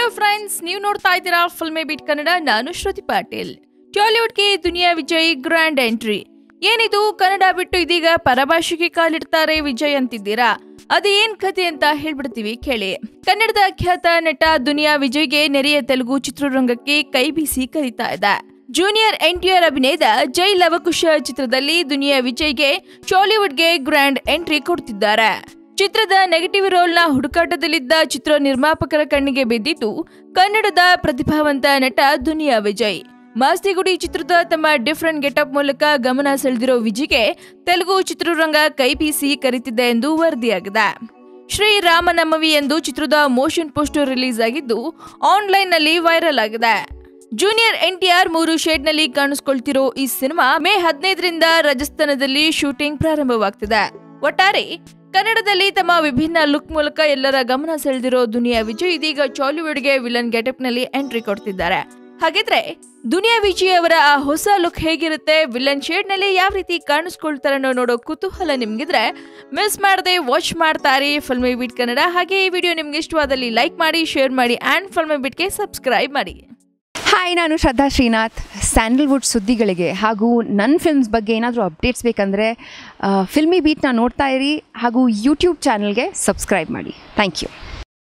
Hello friends, ನೀವು ನೋಡ್ತಾ ಇದ್ದೀರಾ ಫಿಲ್ಮಿ ಬೀಟ್ ಕನ್ನಡ. ನಾನು ಶ್ರುತಿ ಪಾಟೀಲ್. ಟಾಲಿವುಡ್ಗೆ ದುನಿಯಾ ವಿಜಯ್ ಗ್ರ್ಯಾಂಡ್ ಎಂಟ್ರಿ. ಏನಿದು, ಕನ್ನಡ ಬಿಟ್ಟು ಇದೀಗ ಪರಭಾಷೆಗೆ ಕಾಲಿಡ್ತಾರೆ ವಿಜಯ್ ಅಂತಿದ್ದೀರಾ? ಅದು ಏನ್ ಕಥೆ ಅಂತ ಹೇಳ್ಬಿಡ್ತೀವಿ ಕೇಳಿ. ಕನ್ನಡದ ಖ್ಯಾತ ನಟ ದುನಿಯಾ ವಿಜಯ್ಗೆ ನೆರೆಯ ತೆಲುಗು ಚಿತ್ರರಂಗಕ್ಕೆ ಕೈ ಬೀಸಿ ಕರೀತಾ ಇದೆ. ಜೂನಿಯರ್ NTR ಅಭಿನಯದ ಜೈ ಲವಕುಶ ಚಿತ್ರದಲ್ಲಿ ದುನಿಯಾ ವಿಜಯ್ಗೆ ಟಾಲಿವುಡ್ಗೆ ಗ್ರ್ಯಾಂಡ್ ಎಂಟ್ರಿ ಕೊಡ್ತಿದ್ದಾರೆ. ಚಿತ್ರದ ನೆಗೆಟಿವ್ ರೋಲ್ನ ಹುಡುಕಾಟದಲ್ಲಿದ್ದ ಚಿತ್ರ ನಿರ್ಮಾಪಕರ ಕಣ್ಣಿಗೆ ಬಿದ್ದಿದ್ದು ಕನ್ನಡದ ಪ್ರತಿಭಾವಂತ ನಟ ದುನಿಯಾ ವಿಜಯ್. ಮಾಸ್ತಿಗುಡಿ ಚಿತ್ರದ ತಮ್ಮ ಡಿಫರೆಂಟ್ ಗೆಟಪ್ ಮೂಲಕ ಗಮನ ಸೆಳೆದಿರೋ ವಿಜಯ್ಗೆ ತೆಲುಗು ಚಿತ್ರರಂಗ ಕೈ ಬೀಸಿ ಕರೀತಿದೆ ಎಂದು ವರದಿಯಾಗಿದೆ. ಶ್ರೀರಾಮನವಮಿ ಎಂದು ಚಿತ್ರದ ಮೋಷನ್ ಪೋಸ್ಟರ್ ರಿಲೀಸ್ ಆಗಿದ್ದು ಆನ್ಲೈನ್ ನಲ್ಲಿ ವೈರಲ್ ಆಗಿದೆ. ಜೂನಿಯರ್ NTR 3 ಶೇಡ್ನಲ್ಲಿ ಕಾಣಿಸ್ಕೊಳ್ತಿರೋ ಈ ಸಿನಿಮಾ ಮೇ 15ರಿಂದ ರಾಜಸ್ಥಾನದಲ್ಲಿ ಶೂಟಿಂಗ್ ಪ್ರಾರಂಭವಾಗ್ತಿದೆ. ಒಟ್ಟಾರೆ ಕನ್ನಡದಲ್ಲಿ ತಮ್ಮ ವಿಭಿನ್ನ ಲುಕ್ ಮೂಲಕ ಎಲ್ಲರ ಗಮನ ಸೆಳೆದಿರೋ ದುನಿಯಾ ವಿಜಯ್ ಇದೀಗ ಟಾಲಿವುಡ್ಗೆ ವಿಲನ್ ಗೆಟಪ್ ನಲ್ಲಿ ಎಂಟ್ರಿ ಕೊಡ್ತಿದ್ದಾರೆ. ಹಾಗಿದ್ರೆ ದುನಿಯಾ ವಿಜಯ್ ಅವರ ಆ ಹೊಸ ಲುಕ್ ಹೇಗಿರುತ್ತೆ, ವಿಲನ್ ಶೇಡ್ ನಲ್ಲಿ ಯಾವ ರೀತಿ ಕಾಣಿಸ್ಕೊಳ್ತಾರೆ ನೋಡೋ ಕುತೂಹಲ ನಿಮ್ಗಿದ್ರೆ ಮಿಸ್ ಮಾಡದೆ ವಾಚ್ ಮಾಡ್ತಾರೆ ಫಿಲ್ಮಿ ಬೀಟ್ ಕನ್ನಡ. ಹಾಗೆ ಈ ವಿಡಿಯೋ ನಿಮ್ಗೆ ಇಷ್ಟವಾದಲ್ಲಿ ಲೈಕ್ ಮಾಡಿ, ಶೇರ್ ಮಾಡಿ ಅಂಡ್ ಫಿಲ್ಮಿ ಬೀಟ್ಗೆ ಸಬ್ಸ್ಕ್ರೈಬ್ ಮಾಡಿ. ಹಾಯ್, ನಾನು ಶ್ರದ್ಧಾ ಶ್ರೀನಾಥ್. ಸ್ಯಾಂಡಲ್ವುಡ್ ಸುದ್ದಿಗಳಿಗೆ ಹಾಗೂ ನನ್ನ ಫಿಲ್ಮ್ಸ್ ಬಗ್ಗೆ ಏನಾದರೂ ಅಪ್ಡೇಟ್ಸ್ ಬೇಕಂದರೆ ಫಿಲ್ಮಿ ಬೀಟ್ನ ನೋಡ್ತಾ ಇರಿ ಹಾಗೂ ಯೂಟ್ಯೂಬ್ ಚಾನಲ್ಗೆ ಸಬ್ಸ್ಕ್ರೈಬ್ ಮಾಡಿ. Thank you.